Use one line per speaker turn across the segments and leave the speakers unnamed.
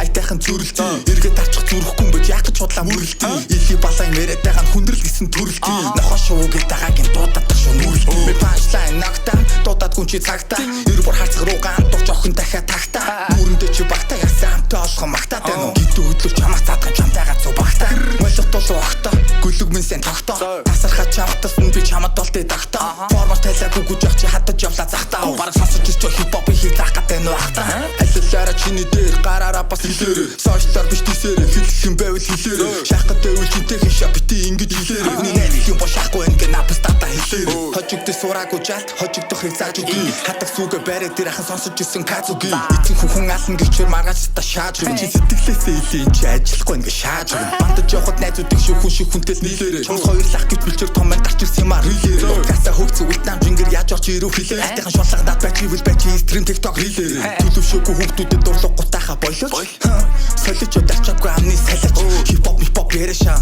Айтайхан зүрэлтий эргээд тарчих зүрхэхгүй байж яах гэж худлаа мөрөлтий Или балаа яриад байгаа хүндрэл гэсэн төрөлтий Нохоо шуу гээд байгаагийн дуудаад шүү нүрэлтий Би панчлайн нагтаа дуудаад гүн чи цагтаа Эр бүр харцаг руу гаантурч охин дахиад тагтаа Нүрэндээ чи багтаа яасан амтай олгон магтаатай нөө Гидүү хөдлөв чамаас цаадхан чамтайгаа цуу багтаа Молох тулуу огтоо гөлөг минь сэн тогтоо Тасархаа чамтасан би чамд толтой дагтаа Формал тайлаагүй гүж явах чи хатаж явлаа захтаа Бараг сонсож ирч хип-хоп хийх заах гэдэг нөө хатаа Аллаараа чиний дээр гараараа бас хэлээрээ Сошиалар биш тийсээрээ хэлэх юм байвал хэлээрээ Шах гэдэг үйл чинтэй хийшаа бити ингэж хэлээрээ Миний найз юм бошаахгүй ингээ напс тата хэлээрээ Хожигдээ сураагүй жалт хожигдохыг зааж үгүй Хатаг сүгэ бариад дээр ахын сонсож ирсэн казуги Эцэг хүн ална гэвчээр маргааш та шааж өгөн Чи сэтгэлээсээ илийн чи ажиллахгүй ингээ шааж өгөн Бантаж явахад найзуудыг шүүхэн шиг хүнтэл нийлээрээ Чамс хоёр лах гэж билчээр томмен гарч ирсэн юм а рилээрээ Гасаа хөгцөг үлдам жингэр яаж орч ирүү хэлээ Айтайхан шуллагадаад бачивл бачи стрим тикток рилээрээ Төлөвшөөгүй хүүхдүүдэд дурлах гутааха болооч Солиж удачаагүй амны салаач Хип-хоп яриашаа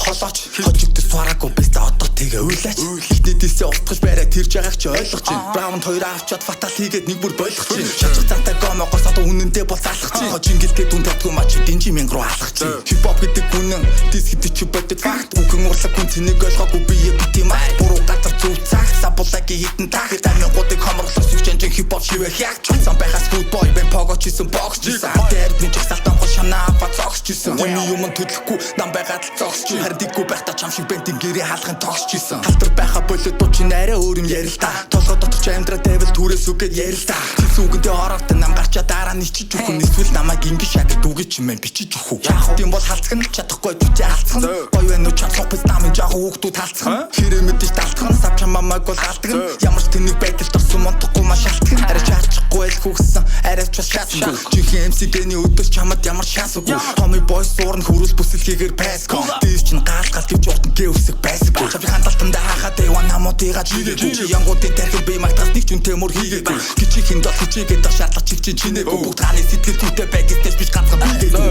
Холооч хожигдээ сураагүй бэстэ одоо тэгээ уйлаач Хитнээдээсээ устгаж бариад тэрж байгааг чи ойлгох чинь Браун хоёроо авчаад фатал хийгээд нэг бүр болгох чинь Шажих цантай гомоогоос одоо үнэндээ бол залах чинь Хожингилтэй дүн татгүй мачи динжи мянга руу алах чинь Хип-хоп гэдэг үнэн дис гэдэг чи бодит факт Үхэн урлаг хүн цэнийг ойлгоогүй бие бити мах Буруу газар зүв цаг сабулаги хитэн тах Тамийн гудыг хомроглох сүгчэнжин хип-хоп шивэ хяг Чансан байхаас футбол бэн погоч хийсэн бокс жисэн Дэрдний жагсаалтан гол шанаа ба зогсч исэн Хүний юм төлөхгүй нам байгаад л зогсч Хардиггүй байхдаа чам шиг бэнтийн гэрээ хаалгын тогсч исэн Халтар байха болоод буу чин арай өөр юм ярил та Толгой дотор амьдраа тавил түрээс үгээд ярил та Зүгэнтэй ороод нам гарчаа дараа нь ичиж өгөх эсвэл намайг ингэ шатад үгүй ч юм бичиж өгөх Тийм бол халцган чадахгүй түтээ халцхан Гоё байна уу чамсах бис намын жаахан хүүхдүүд халцхан Хэрэг мэдээж талтхан сав чамаамайг бол алдган Ямар ч тэнэг байдал торсон монтохгүй маш шалтган Арай чаачихгүй л хүүхсэн арай ч бас шаасан Чихэн MC-ний өдөөс чамд ямар шанс үгүй Хоми бойс суурн хөрүүл бүсэл хийгээр пайско Дээс чин гаал гэвч уртан гэвсэг байсаг Чамши хандалтандаа хаахад эван намуудыгаа чигээгүй Янгуудын тархин бий магтаас нэг ч үнтэй мөр хийгээгүй Кичихэн дол хичээгээд дах шаардлага чивчин чинээгүй Бүгд хааны сэтгэл зүйтэй байгистэж биш ганцхан хийгээгүй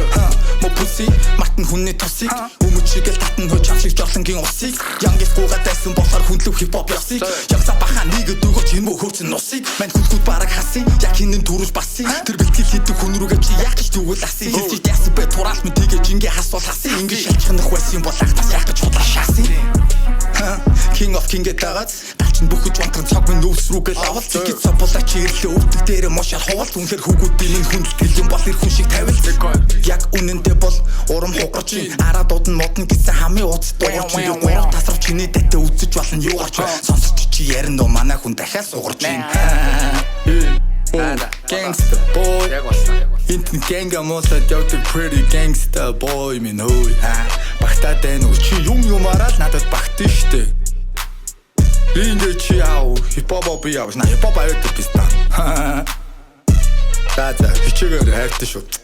Мо пүси мартан хүнний тосыг Өмөч шигэл татан хөө чам шиг жорлонгийн усыг Янгис гуугаад дайсан болохоор хүндлөв хип-хоп ёсыг Ягсаа бахан нэгэд өгөөч энэ мө хөвцөн нусыг Мань хүлгүүд бараг хасыг яг хинэн түрүүж басыг Тэр бэлтгэл хийдэг хүн рүүгээ чи яах гэж тэгвэл асыг Хэлчих яасан бэ тураалт мэд тэгээ жингээ хасвал хасыг Ингээ шалчихнах байсан бол ахтаас яах гэж худлаа шаасыг King of King гэдэг галчин бүхэж вантран цаг минь нүүс рүүгээ лавал Зэгэж сополаа чирлээ өвдөг дээрээ мошаар хуваал Үнэхээр хүүгүүдийн минь хүндэлтгэл юм бол ир хүн шиг тавил Яг үнэндээ бол урам хугарч Арадууд нь модон гэсэн хамын ууц дуурч Гурав тасрав чиний датаа үзэж болно юу гарч Сонсож чи ярин нөө манай хүн дахиад сугарч Gangsta boy Интэн гэнга мосад явдаг pretty gangsta boy минь хөөе Багтаад байна уу чи юм араад надад багтэн штэ Рингэ чи яав хип-хоп би явж на хип-хоп аваад бистаа За хичээгээр хайртай шүү